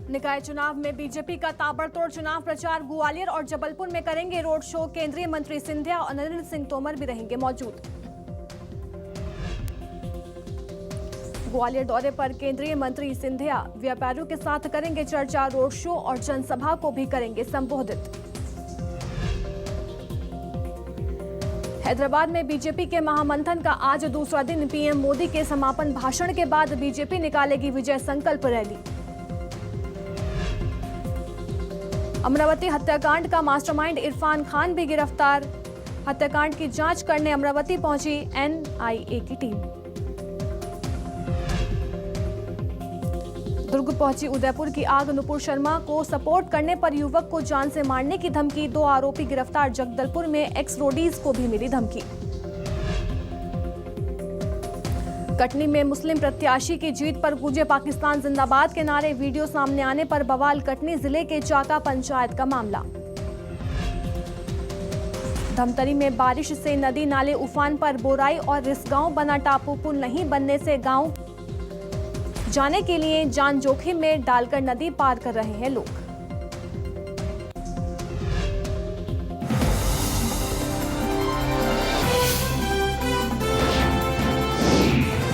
निकाय चुनाव में बीजेपी का ताबड़तोड़ चुनाव प्रचार। ग्वालियर और जबलपुर में करेंगे रोड शो। केंद्रीय मंत्री सिंधिया और नरेंद्र सिंह तोमर भी रहेंगे मौजूद। ग्वालियर दौरे पर केंद्रीय मंत्री सिंधिया व्यापारियों के साथ करेंगे चर्चा। रोड शो और जनसभा को भी करेंगे संबोधित। हैदराबाद में बीजेपी के महामंथन का आज दूसरा दिन। पीएम मोदी के समापन भाषण के बाद बीजेपी निकालेगी विजय संकल्प रैली। अमरावती हत्याकांड का मास्टरमाइंड इरफान खान भी गिरफ्तार। हत्याकांड की जांच करने अमरावती पहुंची एनआईए की टीम। दुर्ग पहुंची उदयपुर की आग। नुपुर शर्मा को सपोर्ट करने पर युवक को जान से मारने की धमकी। 2 आरोपी गिरफ्तार। जगदलपुर में एक्स रोडीज को भी मिली धमकी। कटनी में मुस्लिम प्रत्याशी की जीत पर गूंजे पाकिस्तान जिंदाबाद के नारे। वीडियो सामने आने पर बवाल। कटनी जिले के चाका पंचायत का मामला। धमतरी में बारिश से नदी नाले उफान पर। बोराई और रिसगांव बना टापू। पुल नहीं बनने से गांव जाने के लिए जान जोखिम में डालकर नदी पार कर रहे हैं लोग।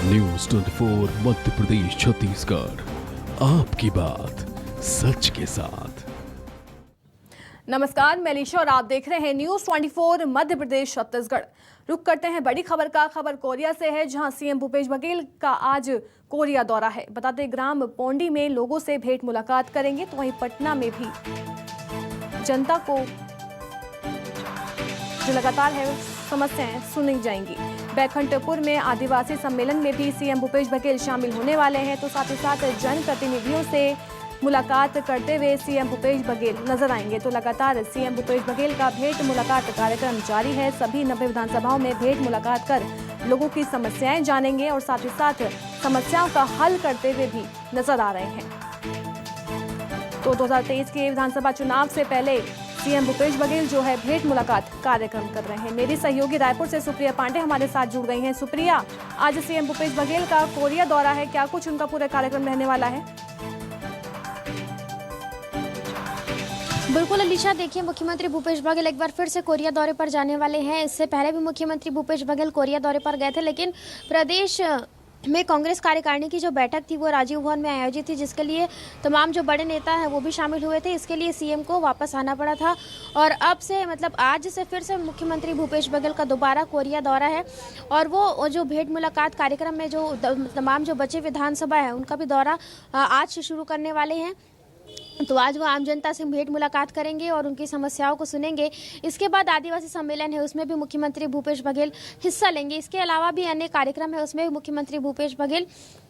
न्यूज़ 24 मध्य प्रदेश छत्तीसगढ़, आपकी बात सच के साथ। नमस्कार, मैं लीशा और आप देख रहे हैं न्यूज़ 24 मध्य प्रदेश छत्तीसगढ़। रुक करते हैं बड़ी खबर का। खबर कोरिया से है, जहां सीएम भूपेश बघेल का आज कोरिया दौरा है। बताते ग्राम पोंडी में लोगों से भेंट मुलाकात करेंगे, तो वहीं पटना में भी जनता को जो लगातार है समस्याएं सुनी जाएंगी। बैकुंठपुर में आदिवासी सम्मेलन में भी सीएम भूपेश बघेल शामिल होने वाले हैं। तो साथ ही साथ जनप्रतिनिधियों से मुलाकात करते हुए सीएम भूपेश बघेल नजर आएंगे। तो लगातार सीएम भूपेश बघेल का भेंट मुलाकात कार्यक्रम जारी है। सभी 90 विधानसभाओं में भेंट मुलाकात कर लोगों की समस्याएं जानेंगे और साथ ही साथ समस्याओं का हल करते हुए भी नजर आ रहे हैं। तो 2023 के विधानसभा चुनाव से पहले सीएम भूपेश बघेल जो है भेंट मुलाकात कार्यक्रम कर रहे हैं। मेरी सहयोगी रायपुर से सुप्रिया पांडे हमारे साथ जुड़ गई हैं। सुप्रिया, आज सीएम भूपेश बघेल का कोरिया दौरा है, क्या कुछ उनका पूरा कार्यक्रम रहने वाला है? बिल्कुल अलीशा, देखिए मुख्यमंत्री भूपेश बघेल एक बार फिर से कोरिया दौरे पर जाने वाले हैं। इससे पहले भी मुख्यमंत्री भूपेश बघेल कोरिया दौरे पर गए थे, लेकिन प्रदेश में कांग्रेस कार्यकारिणी की जो बैठक थी वो राजीव भवन में आयोजित थी, जिसके लिए तमाम जो बड़े नेता हैं वो भी शामिल हुए थे। इसके लिए सीएम को वापस आना पड़ा था और अब से मतलब आज से फिर से मुख्यमंत्री भूपेश बघेल का दोबारा कोरिया दौरा है। और वो जो भेंट मुलाकात कार्यक्रम में जो तमाम जो बचे विधानसभा है उनका भी दौरा आज से शुरू करने वाले हैं। तो आज वो आम जनता से भेंट मुलाकात करेंगे और उनकी समस्याओं को सुनेंगे। इसके बाद आदिवासी सम्मेलन है, उसमें भी मुख्यमंत्री भूपेश बघेल हिस्सा लेंगे। इसके अलावा भी अन्य कार्यक्रम है, उसमें भी मुख्यमंत्री भूपेश बघेल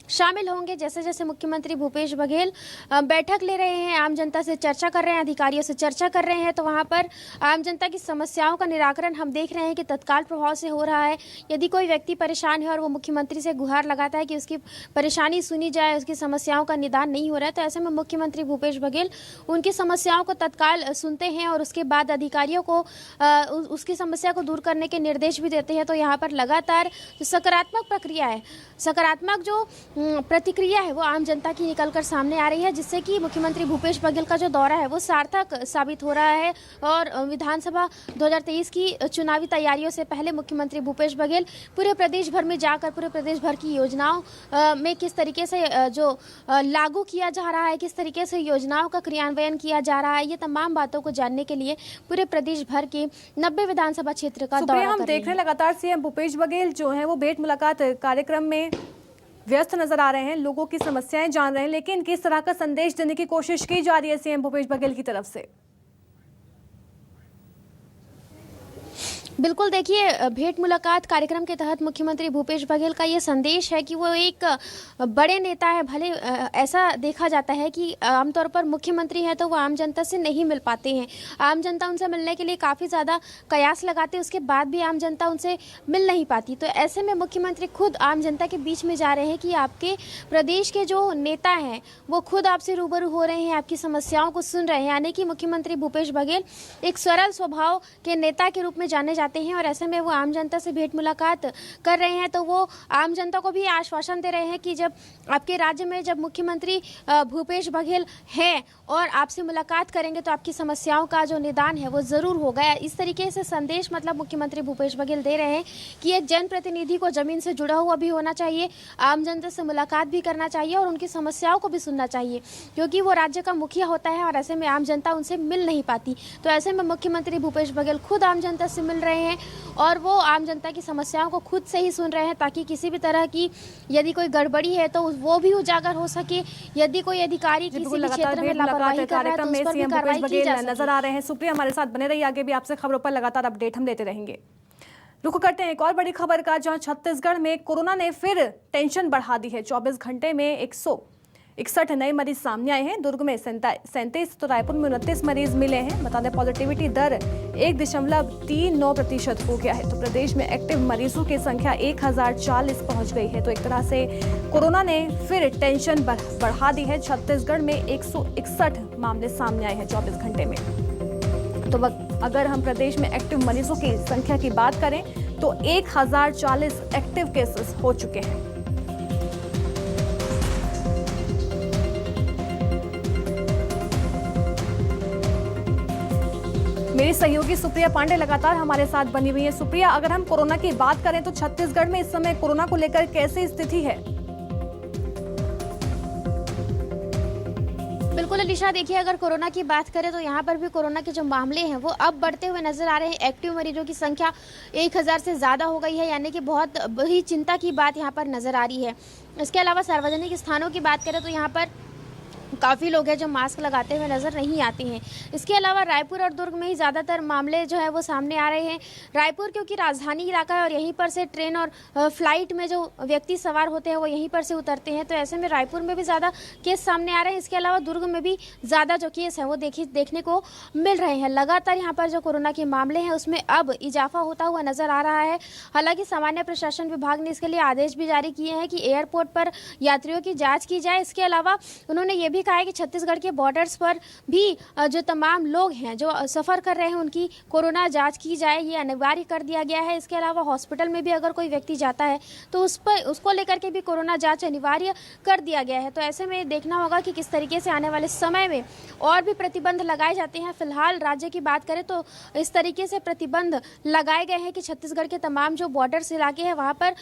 शामिल होंगे। जैसे जैसे मुख्यमंत्री भूपेश बघेल बैठक ले रहे हैं, आम जनता से चर्चा कर रहे हैं, अधिकारियों से चर्चा कर रहे हैं, तो वहाँ पर आम जनता की समस्याओं का निराकरण हम देख रहे हैं कि तत्काल प्रभाव से हो रहा है। यदि कोई व्यक्ति परेशान है और वो मुख्यमंत्री से गुहार लगाता है कि उसकी परेशानी सुनी जाए, उसकी समस्याओं का निदान नहीं हो रहा है, तो ऐसे में मुख्यमंत्री भूपेश बघेल उनकी समस्याओं को तत्काल सुनते हैं और उसके बाद अधिकारियों को उसकी समस्या को दूर करने के निर्देश भी देते हैं। तो यहाँ पर लगातार जो सकारात्मक प्रक्रिया है, सकारात्मक जो प्रतिक्रिया है वो आम जनता की निकलकर सामने आ रही है, जिससे कि मुख्यमंत्री भूपेश बघेल का जो दौरा है वो सार्थक साबित हो रहा है। और विधानसभा 2023 की चुनावी तैयारियों से पहले मुख्यमंत्री भूपेश बघेल पूरे प्रदेश भर में जाकर पूरे प्रदेश भर की योजनाओं में किस तरीके से जो लागू किया जा रहा है, किस तरीके से योजनाओं का क्रियान्वयन किया जा रहा है, ये तमाम बातों को जानने के लिए पूरे प्रदेश भर के 90 विधानसभा क्षेत्र का दौरा हम देख रहे हैं लगातार सीएम भूपेश बघेल जो है वो भेंट मुलाकात कार्यक्रम में व्यस्त नजर आ रहे हैं, लोगों की समस्याएं जान रहे हैं। लेकिन किस तरह का संदेश देने की कोशिश की जा रही है सीएम भूपेश बघेल की तरफ से? बिल्कुल, देखिए भेंट मुलाकात कार्यक्रम के तहत मुख्यमंत्री भूपेश बघेल का ये संदेश है कि वो एक बड़े नेता है। भले ऐसा देखा जाता है कि आमतौर पर मुख्यमंत्री है तो वो आम जनता से नहीं मिल पाते हैं, आम जनता उनसे मिलने के लिए काफ़ी ज़्यादा कयास लगाते हैं, उसके बाद भी आम जनता उनसे मिल नहीं पाती। तो ऐसे में मुख्यमंत्री खुद आम जनता के बीच में जा रहे हैं कि आपके प्रदेश के जो नेता हैं वो खुद आपसे रूबरू हो रहे हैं, आपकी समस्याओं को सुन रहे हैं। यानी कि मुख्यमंत्री भूपेश बघेल एक सरल स्वभाव के नेता के रूप में जाने जाते चाहते हैं और ऐसे में वो आम जनता से भेंट मुलाकात कर रहे हैं। तो वो आम जनता को भी आश्वासन दे रहे हैं कि जब आपके राज्य में जब मुख्यमंत्री भूपेश बघेल हैं और आपसे मुलाकात करेंगे तो आपकी समस्याओं का जो निदान है वो ज़रूर होगा। इस तरीके से संदेश मतलब मुख्यमंत्री भूपेश बघेल दे रहे हैं कि एक जनप्रतिनिधि को ज़मीन से जुड़ा हुआ भी होना चाहिए, आम जनता से मुलाकात भी करना चाहिए और उनकी समस्याओं को भी सुनना चाहिए, क्योंकि वो राज्य का मुखिया होता है और ऐसे में आम जनता उनसे मिल नहीं पाती। तो ऐसे में मुख्यमंत्री भूपेश बघेल खुद आम जनता से मिल रहे हैं और वो आम जनता की समस्याओं को खुद से ही सुन रहे हैं, ताकि किसी भी तरह की यदि कोई गड़बड़ी है तो वो भी उजागर हो सके। यदि कोई अधिकारी किसी भी क्षेत्र में लापरवाही कर रहा है तो उस पर भी कार्रवाई की जा सके। नजर आ रहे हैं। सुप्रिया हमारे साथ बने रहिए, आगे भी आपसे खबरों पर लगातार अपडेट हम देते रहेंगे। रुख करते हैं एक और बड़ी खबर का, जहां छत्तीसगढ़ में कोरोना ने फिर टेंशन बढ़ा दी है। 24 घंटे में 161 नए मरीज सामने आए हैं। दुर्ग में 37 तो रायपुर में 29 मरीज मिले हैं। बता दें पॉजिटिविटी दर 1.39% हो गया है। तो प्रदेश में एक्टिव मरीजों की संख्या 1040 पहुंच गई है। तो एक तरह से कोरोना ने फिर टेंशन बढ़ा दी है। छत्तीसगढ़ में 161 मामले सामने आए हैं 24 घंटे में। तो अगर हम प्रदेश में एक्टिव मरीजों की संख्या की बात करें तो 1040 एक्टिव केसेस हो चुके हैं। मेरी सहयोगी सुप्रिया पांडे लगातार हमारे साथ बनी हुई है। सुप्रिया, अगर हम कोरोना की बात करें तो छत्तीसगढ़ में इस समय कोरोना को लेकर कैसी स्थिति है? बिल्कुल अलीशा, देखिए अगर कोरोना की बात करें तो यहाँ पर भी कोरोना के जो मामले हैं वो अब बढ़ते हुए नजर आ रहे हैं। एक्टिव मरीजों की संख्या 1000 से ज़्यादा हो गई है, यानी कि बहुत बड़ी चिंता की बात यहाँ पर नजर आ रही है। इसके अलावा सार्वजनिक स्थानों की बात करें तो यहाँ पर काफ़ी लोग हैं जो मास्क लगाते हुए नज़र नहीं आते हैं। इसके अलावा रायपुर और दुर्ग में ही ज़्यादातर मामले जो है वो सामने आ रहे हैं। रायपुर क्योंकि राजधानी इलाका है और यहीं पर से ट्रेन और फ्लाइट में जो व्यक्ति सवार होते हैं वो यहीं पर से उतरते हैं, तो ऐसे में रायपुर में भी ज़्यादा केस सामने आ रहे हैं। इसके अलावा दुर्ग में भी ज़्यादा जो केस है वो देखने को मिल रहे हैं। लगातार यहाँ पर जो कोरोना के मामले हैं उसमें अब इजाफा होता हुआ नज़र आ रहा है। हालांकि सामान्य प्रशासन विभाग ने इसके लिए आदेश भी जारी किए हैं कि एयरपोर्ट पर यात्रियों की जाँच की जाए। इसके अलावा उन्होंने ये भी कहा है कि छत्तीसगढ़ के बॉर्डर्स पर भी जो तमाम लोग हैं जो सफ़र कर रहे हैं उनकी कोरोना जांच की जाए, ये अनिवार्य कर दिया गया है। इसके अलावा हॉस्पिटल में भी अगर कोई व्यक्ति जाता है तो उसको लेकर के भी कोरोना जांच अनिवार्य कर दिया गया है। तो ऐसे में देखना होगा कि किस तरीके से आने वाले समय में और भी प्रतिबंध लगाए जाते हैं। फिलहाल राज्य की बात करें तो इस तरीके से प्रतिबंध लगाए गए हैं कि छत्तीसगढ़ के तमाम जो बॉर्डर्स इलाके हैं वहाँ पर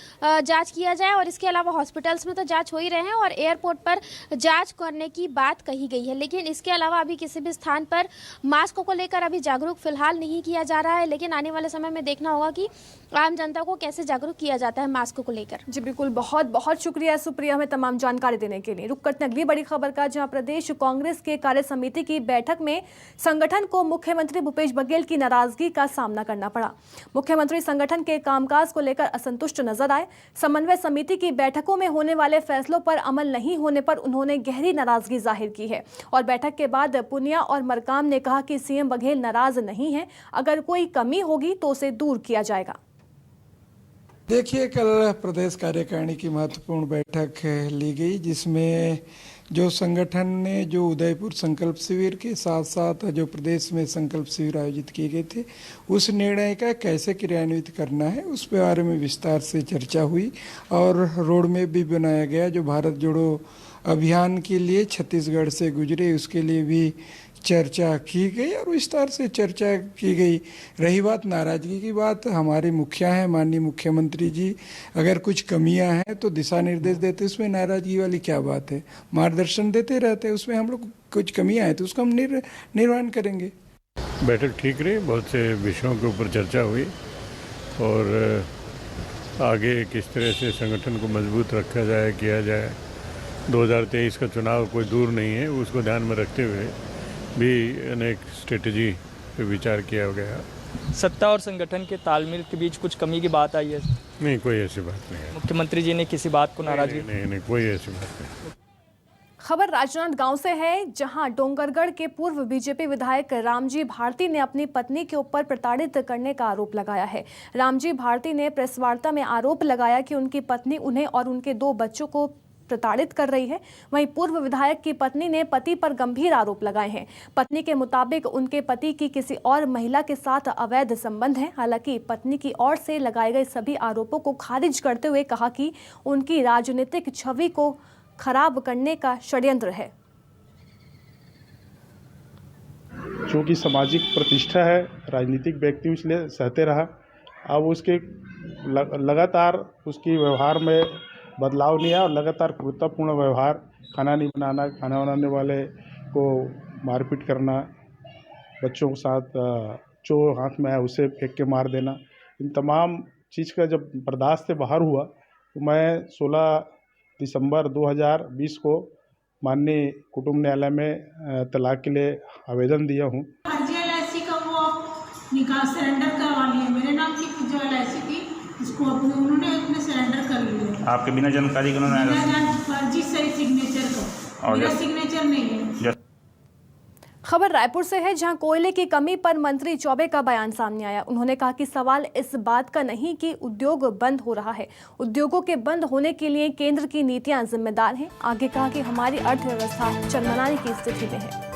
जाँच किया जाए, और इसके अलावा हॉस्पिटल्स में तो जाँच हो ही रहे हैं और एयरपोर्ट पर जाँच करने की बात कही गई है। लेकिन इसके अलावा अभी किसी भी स्थान पर मास्क को लेकर अभी जागरूक फिलहाल नहीं किया जा रहा है, लेकिन आने वाले समय में देखना होगा कि आम जनता को कैसे जागरूक किया जाता है मास्क को लेकर। जी बिल्कुल, बहुत बहुत शुक्रिया सुप्रिया हमें तमाम जानकारी देने के लिए। रुक करते हैं अगली बड़ी खबर का, जहां प्रदेश कांग्रेस के कार्य समिति की बैठक में संगठन को मुख्यमंत्री भूपेश बघेल की नाराजगी का सामना करना पड़ा। मुख्यमंत्री संगठन के कामकाज को लेकर असंतुष्ट नजर आए। समन्वय समिति की बैठकों में होने वाले फैसलों पर अमल नहीं होने पर उन्होंने गहरी नाराजगी जाहिर की है। और बैठक के बाद पुनिया और मरकाम ने कहा कि सीएम बघेल नाराज नहीं है, अगर कोई कमी होगी तो उसे दूर किया जाएगा। देखिए, कल प्रदेश कार्यकारिणी की महत्वपूर्ण बैठक ली गई, जिसमें जो संगठन ने जो उदयपुर संकल्प शिविर के साथ साथ जो प्रदेश में संकल्प शिविर आयोजित किए गए थे उस निर्णय का कैसे क्रियान्वित करना है उस बारे में विस्तार से चर्चा हुई और रोड मैप भी बनाया गया जो भारत जोड़ो अभियान के लिए छत्तीसगढ़ से गुजरे, उसके लिए भी चर्चा की गई और विस्तार से चर्चा की गई। रही बात नाराजगी की बात, हमारे मुखिया हैं माननीय मुख्यमंत्री जी, अगर कुछ कमियां हैं तो दिशा निर्देश देते, उसमें नाराजगी वाली क्या बात है, मार्गदर्शन देते रहते हैं। उसमें हम लोग कुछ कमियां हैं तो उसको हम निर्वहन करेंगे। बैठक ठीक रही, बहुत से विषयों के ऊपर चर्चा हुई और आगे किस तरह से संगठन को मजबूत रखा जाए, किया जाए। 2023 का चुनाव कोई दूर नहीं है, उसको ध्यान में रखते हुए भी अनेक स्ट्रेटजी पे विचार किया गया। सत्ता और संगठन के तालमेल के बीच कुछ कमी की बात आई है? नहीं, कोई ऐसी बात नहीं है। मुख्यमंत्री जी ने किसी बात को नाराजगी? नहीं, कोई ऐसी बात नहीं। खबर राजनांदगांव से है, जहां डोंगरगढ़ के पूर्व बीजेपी विधायक रामजी भारती ने अपनी पत्नी के ऊपर प्रताड़ित करने का आरोप लगाया है। रामजी भारती ने प्रेस वार्ता में आरोप लगाया कि उनकी पत्नी उन्हें और उनके 2 बच्चों को प्रताड़ित कर रही है। वहीं पूर्व विधायक की पत्नी ने पति पर गंभीर आरोप लगाए हैं। पत्नी के मुताबिक उनके पति की किसी और महिला के साथ अवैध संबंध है। हालांकि पत्नी की ओर से लगाए गए सभी आरोपों को खारिज करते हुए कहा कि उनकी राजनीतिक छवि को खराब करने का षड्यंत्र है। चूँकि सामाजिक प्रतिष्ठा है, राजनीतिक व्यक्ति इसलिए सहते रहा। अब उसके लगातार उसकी व्यवहार में बदलाव नहीं आया और लगातार क्रूरतापूर्ण व्यवहार, खाना नहीं बनाना, खाना बनाने वाले को मारपीट करना, बच्चों के साथ जो हाथ में है उसे फेंक के मार देना, इन तमाम चीज़ का जब बर्दाश्त से बाहर हुआ तो मैं 16 दिसंबर 2020 को माननीय कुटुंब न्यायालय में तलाक के लिए आवेदन दिया हूँ। फर्जी LIC का वो निकाल सरेंडर करवा लिया, मेरे नाम की जो LIC थी उसको उन्होंने अपने सरेंडर कर लिया। आपके बिना जानकारी के उन्होंने फर्जी सही सिग्नेचर का, मेरा सिग्नेचर नहीं है। खबर रायपुर से है, जहां कोयले की कमी पर मंत्री चौबे का बयान सामने आया। उन्होंने कहा कि सवाल इस बात का नहीं कि उद्योग बंद हो रहा है, उद्योगों के बंद होने के लिए केंद्र की नीतियां जिम्मेदार हैं। आगे कहा कि हमारी अर्थव्यवस्था चरमराने की स्थिति में है।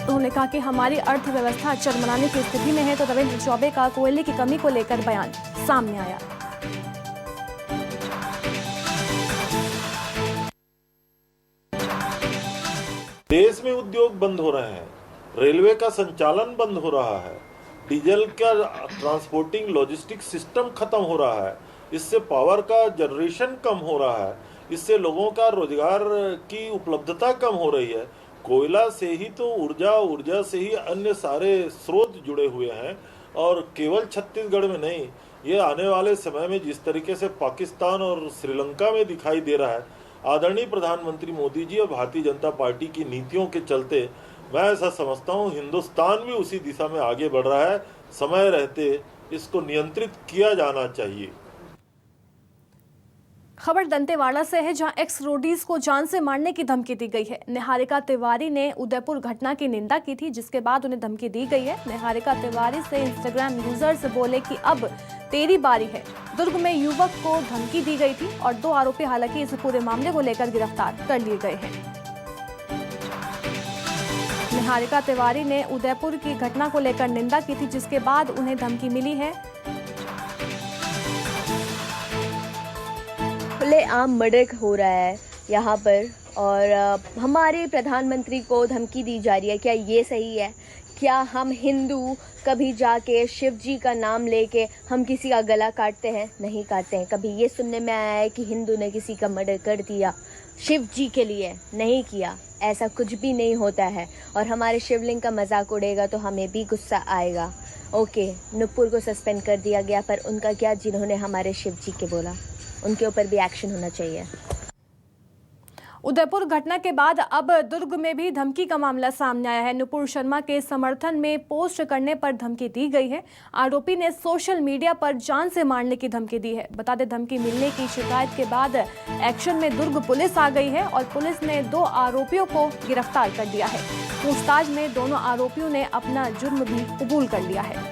उन्होंने कहा कि हमारी अर्थव्यवस्था चरमराने की स्थिति में है। तो रविंद्र चौबे का कोयले की कमी को लेकर बयान सामने आया। देश में उद्योग बंद हो रहे हैं, रेलवे का संचालन बंद हो रहा है, डीजल का ट्रांसपोर्टिंग लॉजिस्टिक सिस्टम खत्म हो रहा है, इससे पावर का जनरेशन कम हो रहा है, इससे लोगों का रोजगार की उपलब्धता कम हो रही है। कोयला से ही तो ऊर्जा से ही अन्य सारे स्रोत जुड़े हुए हैं और केवल छत्तीसगढ़ में नहीं, ये आने वाले समय में जिस तरीके से पाकिस्तान और श्रीलंका में दिखाई दे रहा है, आदरणीय प्रधानमंत्री मोदी जी और भारतीय जनता पार्टी की नीतियों के चलते मैं ऐसा समझता हूँ हिंदुस्तान भी उसी दिशा में आगे बढ़ रहा है। समय रहते इसको नियंत्रित किया जाना चाहिए। खबर दंतेवाड़ा से है, जहां एक्स रोडीज को जान से मारने की धमकी दी गई है। निहारिका तिवारी ने उदयपुर घटना की निंदा की थी, जिसके बाद उन्हें धमकी दी गई है। निहारिका तिवारी से इंस्टाग्राम यूजर्स बोले कि अब तेरी बारी है। दुर्ग में युवक को धमकी दी गई थी और 2 आरोपी हालांकि इस पूरे मामले को लेकर गिरफ्तार कर लिए गए हैं। निहारिका तिवारी ने उदयपुर की घटना को लेकर निंदा की थी, जिसके बाद उन्हें धमकी मिली है। खुलेआम मर्डर हो रहा है यहाँ पर और हमारे प्रधानमंत्री को धमकी दी जा रही है। क्या ये सही है? क्या हम हिंदू कभी जाके शिव जी का नाम लेके हम किसी का गला काटते हैं? नहीं काटते हैं। कभी ये सुनने में आया है कि हिंदू ने किसी का मर्डर कर दिया शिव जी के लिए? नहीं किया। ऐसा कुछ भी नहीं होता है। और हमारे शिवलिंग का मजाक उड़ेगा तो हमें भी गुस्सा आएगा। ओके, नुपुर को सस्पेंड कर दिया गया, पर उनका क्या जिन्होंने हमारे शिव जी के बोला? उनके ऊपर भी एक्शन होना चाहिए। उदयपुर घटना के बाद अब दुर्ग में भी धमकी का मामला सामने आया है। नुपुर शर्मा के समर्थन में पोस्ट करने पर धमकी दी गई है। आरोपी ने सोशल मीडिया पर जान से मारने की धमकी दी है। बता दें, धमकी मिलने की शिकायत के बाद एक्शन में दुर्ग पुलिस आ गई है और पुलिस ने 2 आरोपियों को गिरफ्तार कर लिया है। पूछताछ में दोनों आरोपियों ने अपना जुर्म भी कबूल कर लिया है।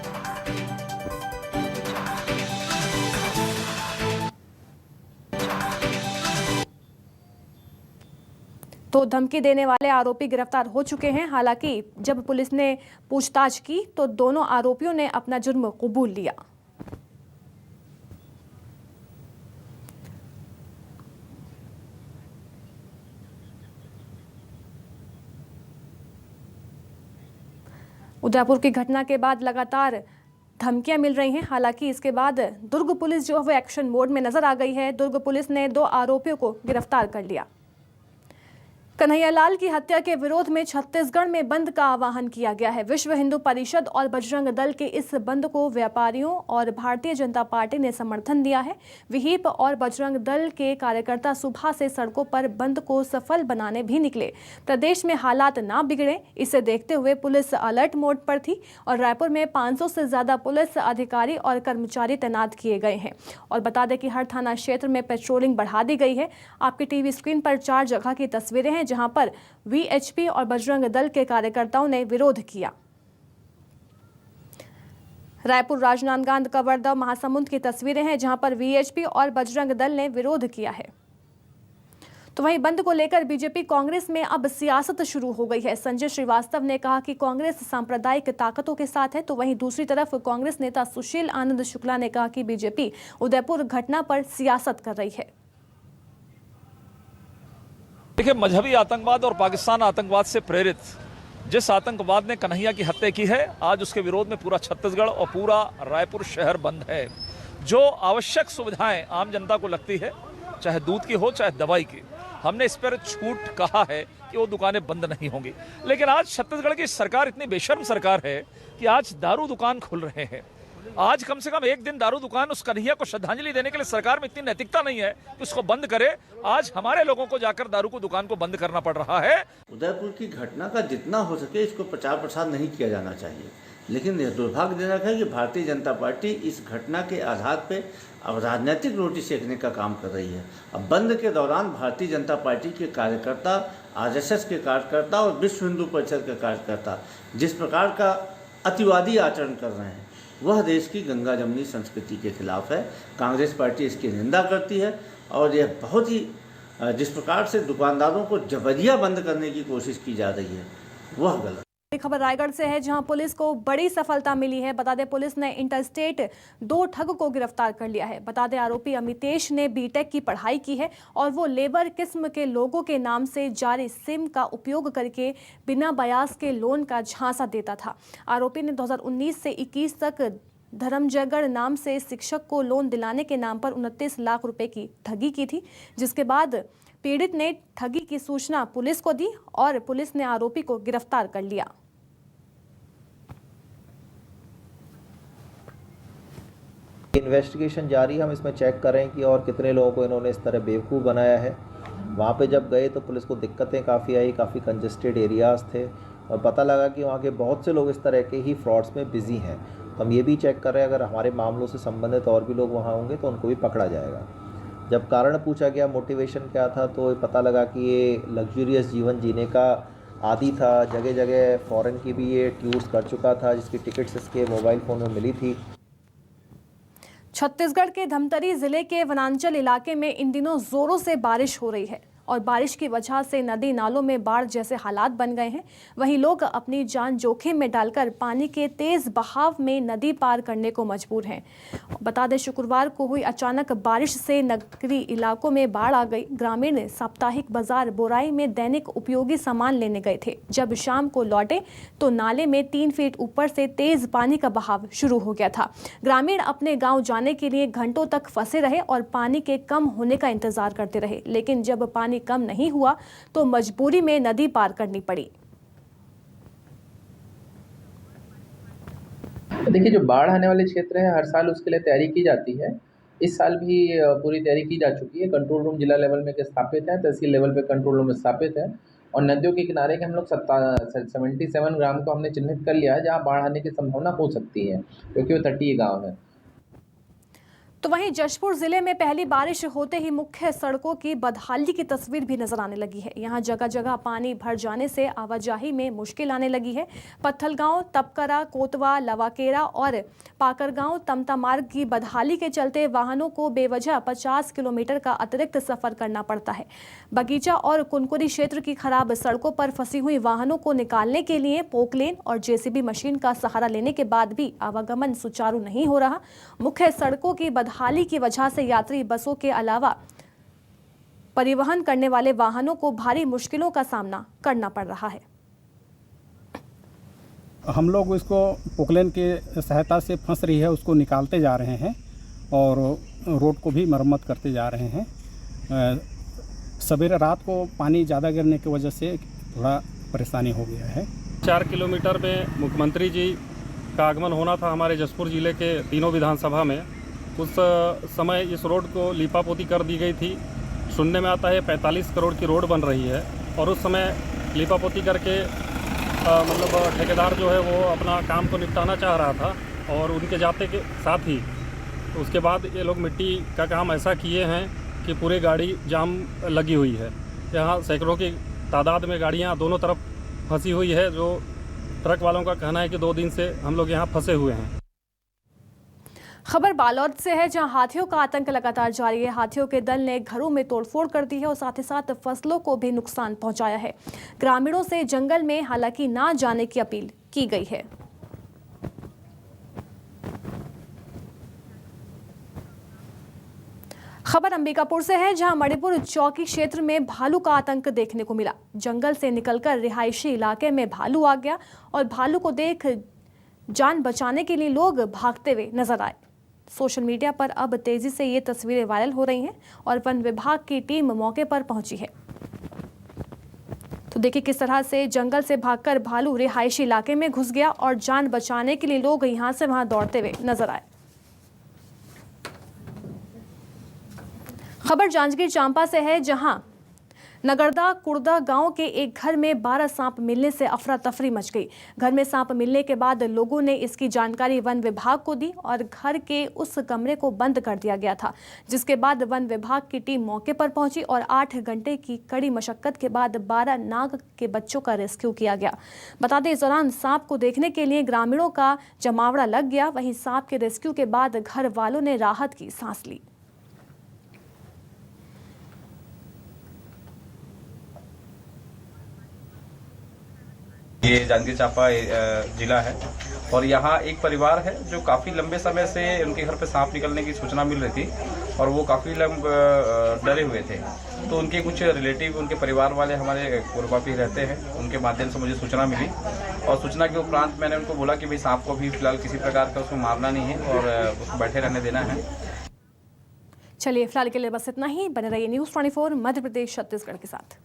तो धमकी देने वाले आरोपी गिरफ्तार हो चुके हैं। हालांकि जब पुलिस ने पूछताछ की तो दोनों आरोपियों ने अपना जुर्म कबूल लिया। उदयपुर की घटना के बाद लगातार धमकियां मिल रही हैं। हालांकि इसके बाद दुर्ग पुलिस जो है वो एक्शन मोड में नजर आ गई है। दुर्ग पुलिस ने 2 आरोपियों को गिरफ्तार कर लिया। कन्हैयालाल की हत्या के विरोध में छत्तीसगढ़ में बंद का आह्वान किया गया है। विश्व हिंदू परिषद और बजरंग दल के इस बंद को व्यापारियों और भारतीय जनता पार्टी ने समर्थन दिया है। विहिप और बजरंग दल के कार्यकर्ता सुबह से सड़कों पर बंद को सफल बनाने भी निकले। प्रदेश में हालात ना बिगड़े, इसे देखते हुए पुलिस अलर्ट मोड पर थी और रायपुर में 500 से ज्यादा पुलिस अधिकारी और कर्मचारी तैनात किए गए हैं। और बता दें कि हर थाना क्षेत्र में पेट्रोलिंग बढ़ा दी गई है। आपकी टीवी स्क्रीन पर 4 जगह की तस्वीरें हैं जहां पर वीएचपी और बजरंग दल के कार्यकर्ताओं ने विरोध किया। रायपुर राजनांदगांव कवर्धा महासमुंद की तस्वीरें हैं जहां पर वीएचपी और बजरंग दल ने विरोध किया है। तो वहीं बंद को लेकर बीजेपी कांग्रेस में अब सियासत शुरू हो गई है। संजय श्रीवास्तव ने कहा कि कांग्रेस सांप्रदायिक ताकतों के साथ है, तो वहीं दूसरी तरफ कांग्रेस नेता सुशील आनंद शुक्ला ने कहा कि बीजेपी उदयपुर घटना पर सियासत कर रही है। देखिए, मजहबी आतंकवाद और पाकिस्तान आतंकवाद से प्रेरित जिस आतंकवाद ने कन्हैया की हत्या की है, आज उसके विरोध में पूरा छत्तीसगढ़ और पूरा रायपुर शहर बंद है। जो आवश्यक सुविधाएं आम जनता को लगती है, चाहे दूध की हो चाहे दवाई की, हमने इस पर छूट कहा है कि वो दुकानें बंद नहीं होंगी। लेकिन आज छत्तीसगढ़ की सरकार इतनी बेशर्म सरकार है कि आज दारू दुकान खुल रहे हैं। आज कम से कम एक दिन दारू दुकान उस कन्हैया को श्रद्धांजलि देने के लिए सरकार में इतनी नैतिकता नहीं है कि उसको बंद करे। आज हमारे लोगों को जाकर दारू को दुकान को बंद करना पड़ रहा है। उदयपुर की घटना का जितना हो सके इसको प्रचार प्रसार नहीं किया जाना चाहिए, लेकिन यह दुर्भाग्यजनक है कि भारतीय जनता पार्टी इस घटना के आधार पर अब राजनीतिक रोटी सेकने का काम कर रही है। अब बंद के दौरान भारतीय जनता पार्टी के कार्यकर्ता, आरएसएस के कार्यकर्ता और विश्व हिंदू परिषद के कार्यकर्ता जिस प्रकार का अतिवादी आचरण कर रहे हैं, वह देश की गंगा जमनी संस्कृति के खिलाफ है। कांग्रेस पार्टी इसकी निंदा करती है और यह बहुत ही जिस प्रकार से दुकानदारों को जबरिया बंद करने की कोशिश की जा रही है, वह गलत। खबर रायगढ़ से है जहां पुलिस को बड़ी सफलता मिली है। बता दें, पुलिस ने इंटरस्टेट 2 ठग को गिरफ्तार कर लिया है। बता दें, आरोपी अमितेश ने बीटेक की पढ़ाई की है और वो लेबर किस्म के लोगों के नाम से जारी सिम का उपयोग करके बिना बयास के लोन का झांसा देता था। आरोपी ने 2019 से 21 तक धर्मजयगढ़ नाम से शिक्षक को लोन दिलाने के नाम पर 29 लाख रुपए की ठगी की थी, जिसके बाद पीड़ित ने ठगी की सूचना पुलिस को दी और पुलिस ने आरोपी को गिरफ्तार कर लिया। इन्वेस्टिगेशन जारी, हम इसमें चेक करें कि और कितने लोगों को इन्होंने इस तरह बेवकूफ़ बनाया है। वहाँ पे जब गए तो पुलिस को दिक्कतें काफ़ी आई, काफ़ी कंजेस्टेड एरियाज़ थे और पता लगा कि वहाँ के बहुत से लोग इस तरह के ही फ्रॉड्स में बिजी हैं। तो हम ये भी चेक कर रहे हैं अगर हमारे मामलों से संबंधित और भी लोग वहाँ होंगे तो उनको भी पकड़ा जाएगा। जब कारण पूछा गया मोटिवेशन क्या था, तो पता लगा कि ये लग्जूरियस जीवन जीने का आदी था। जगह जगह फॉरेन की भी ये टूर्स कर चुका था, जिसकी टिकट्स इसके मोबाइल फ़ोन में मिली थी। छत्तीसगढ़ के धमतरी जिले के वनांचल इलाके में इन दिनों जोरों से बारिश हो रही है और बारिश की वजह से नदी नालों में बाढ़ जैसे हालात बन गए हैं। वहीं लोग अपनी जान जोखिम में डालकर पानी के तेज बहाव में नदी पार करने को मजबूर हैं। बता दें, शुक्रवार को हुई अचानक बारिश से नगरी इलाकों में बाढ़ आ गई। ग्रामीण साप्ताहिक बाजार बोराई में दैनिक उपयोगी सामान लेने गए थे। जब शाम को लौटे तो नाले में 3 फीट ऊपर से तेज पानी का बहाव शुरू हो गया था। ग्रामीण अपने गाँव जाने के लिए घंटों तक फंसे रहे और पानी के कम होने का इंतजार करते रहे, लेकिन जब पानी कम नहीं हुआ तो मजबूरी में नदी पार करनी पड़ी। देखिए, जो बाढ़ आने वाले क्षेत्र है हर साल उसके लिए तैयारी की जाती है। इस साल भी पूरी तैयारी की जा चुकी है। कंट्रोल रूम जिला लेवल में स्थापित है, तहसील लेवल पे कंट्रोल रूम स्थापित है और नदियों के किनारे के हम लोग 77 ग्राम को हमने चिन्हित कर लिया है जहाँ बाढ़ आने की संभावना हो सकती है, क्योंकि वो तटीय गाँव है। तो वहीं जशपुर जिले में पहली बारिश होते ही मुख्य सड़कों की बदहाली की तस्वीर भी नजर आने लगी है। यहां जगह जगह पानी भर जाने से आवाजाही में मुश्किल आने लगी है। पत्थलगांव, तपकरा, कोतवा, लवाकेरा और पाकरगांव तमता मार्ग की बदहाली के चलते वाहनों को बेवजह 50 किलोमीटर का अतिरिक्त सफर करना पड़ता है। बगीचा और कुनकुरी क्षेत्र की खराब सड़कों पर फंसी हुई वाहनों को निकालने के लिए पोकलेन और जेसीबी मशीन का सहारा लेने के बाद भी आवागमन सुचारू नहीं हो रहा। मुख्य सड़कों की बदहाली की वजह से यात्री बसों के अलावा परिवहन करने वाले वाहनों को भारी मुश्किलों का सामना करना पड़ रहा है। हम लोग इसको पोकलेन की सहायता से फंस रही है, उसको निकालते जा रहे हैं और रोड को भी मरम्मत करते जा रहे हैं। सवेरे रात को पानी ज़्यादा गिरने की वजह से थोड़ा परेशानी हो गया है। 4 किलोमीटर में मुख्यमंत्री जी का आगमन होना था हमारे जशपुर जिले के तीनों विधानसभा में। उस समय इस रोड को लीपापोती कर दी गई थी। सुनने में आता है 45 करोड़ की रोड बन रही है और उस समय लीपापोती करके मतलब ठेकेदार जो है वो अपना काम को निपटाना चाह रहा था और उनके जाते के साथ ही उसके बाद ये लोग मिट्टी का काम ऐसा किए हैं कि पूरी गाड़ी जाम लगी हुई है। यहाँ सैकड़ों की तादाद में गाड़ियाँ दोनों तरफ फंसी हुई है, जो ट्रक वालों का कहना है कि 2 दिन से हम लोग यहाँ फंसे हुए हैं। खबर बालोद से है, जहां हाथियों का आतंक लगातार जारी है। हाथियों के दल ने घरों में तोड़फोड़ कर दी है और साथ ही साथ फसलों को भी नुकसान पहुंचाया है। ग्रामीणों से जंगल में हालांकि ना जाने की अपील की गई है। खबर अंबिकापुर से है, जहां मणिपुर चौकी क्षेत्र में भालू का आतंक देखने को मिला। जंगल से निकलकर रिहायशी इलाके में भालू आ गया और भालू को देख जान बचाने के लिए लोग भागते हुए नजर आए। सोशल मीडिया पर अब तेजी से ये तस्वीरें वायरल हो रही हैं और वन विभाग की टीम मौके पर पहुंची है। तो देखिए किस तरह से जंगल से भागकर भालू रिहायशी इलाके में घुस गया और जान बचाने के लिए लोग यहां से वहां दौड़ते हुए नजर आए। खबर जांजगीर चांपा से है, जहां नगरदा कुर्दा गांव के एक घर में 12 सांप मिलने से अफरा तफरी मच गई। घर में सांप मिलने के बाद लोगों ने इसकी जानकारी वन विभाग को दी और घर के उस कमरे को बंद कर दिया गया था, जिसके बाद वन विभाग की टीम मौके पर पहुंची और 8 घंटे की कड़ी मशक्कत के बाद 12 नाग के बच्चों का रेस्क्यू किया गया। बता दें, इस दौरान सांप को देखने के लिए ग्रामीणों का जमावड़ा लग गया। वहीं सांप के रेस्क्यू के बाद घर वालों ने राहत की सांस ली। ये जांजगीर चांपा जिला है और यहाँ एक परिवार है जो काफ़ी लंबे समय से उनके घर पे सांप निकलने की सूचना मिल रही थी और वो काफ़ी डरे हुए थे। तो उनके कुछ रिलेटिव, उनके परिवार वाले हमारे कोरबा रहते हैं, उनके माध्यम से मुझे सूचना मिली और सूचना के उपरांत मैंने उनको बोला कि भाई सांप को भी फिलहाल किसी प्रकार का उसको मारना नहीं है और उसको बैठे रहने देना है। चलिए फिलहाल के लिए बस इतना ही। बने रहिए न्यूज़ 24 मध्य प्रदेश छत्तीसगढ़ के साथ।